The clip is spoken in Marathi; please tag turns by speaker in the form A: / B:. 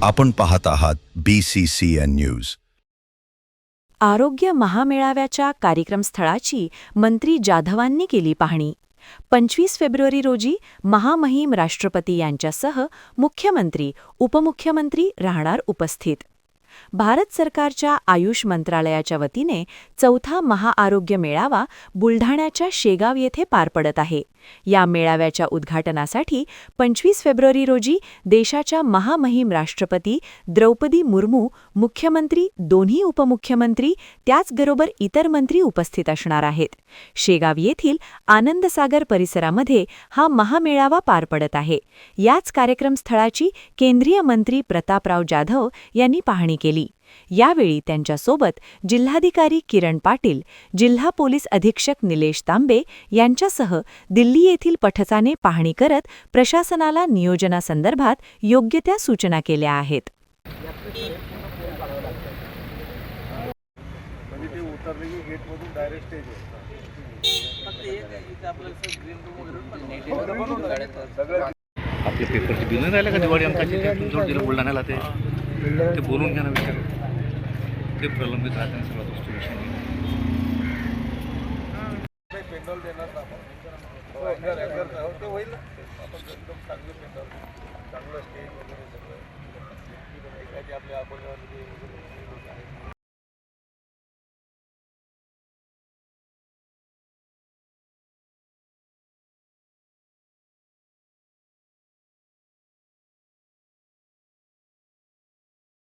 A: आपण पाहत आहात BCCN न्यूज.
B: आरोग्य महामेळाव्याच्या कार्यक्रमस्थळाची मंत्री जाधवांनी केली पाहणी. 25 फेब्रुवारी रोजी महामहिम राष्ट्रपती यांच्यासह मुख्यमंत्री, उपमुख्यमंत्री राहणार उपस्थित. भारत सरकारच्या आयुष मंत्रालयाच्या वतीने 4था महाआरोग्य मेळावा बुलढाण्याच्या शेगाव येथे पार पडत आहे. या मेळाव्याच्या उद्घाटनासाठी 25 फेब्रुवारी रोजी देशाच्या महामहिम राष्ट्रपती द्रौपदी मुर्मू, मुख्यमंत्री, दोन्ही उपमुख्यमंत्री, त्याचबरोबर इतर मंत्री उपस्थित असणार आहेत. शेगाव येथील आनंदसागर परिसरामध्ये हा महामेळावा पार पडत आहे. याच कार्यक्रमस्थळाची केंद्रीय मंत्री प्रतापराव जाधव यांनी पाहणी केली. यावेळी त्यांच्यासोबत जिल्हाधिकारी किरण पाटील, जिल्हा पोलीस अधीक्षक निलेश तांबे यांच्यासह दिल्ली येथील पथकाने पाहणी करत प्रशासनाला नियोजनासंदर्भात योग्य त्या सूचना केल्या आहेत.
C: आपल्या पेपरची बिल नाही राहिलं का दिवाळी अंकाची ते जोड दिलं बुलढाण्याला ते बोलून घ्या ना विचार ते प्रलंबित राहते ना सगळ्या गोष्टी विषय
D: पेंडॉल देणार ना आपण ते होईल ना आपण एकदम चांगलं पेंडॉल चांगलं स्टेज वगैरे सगळं एखादी आपल्या आपण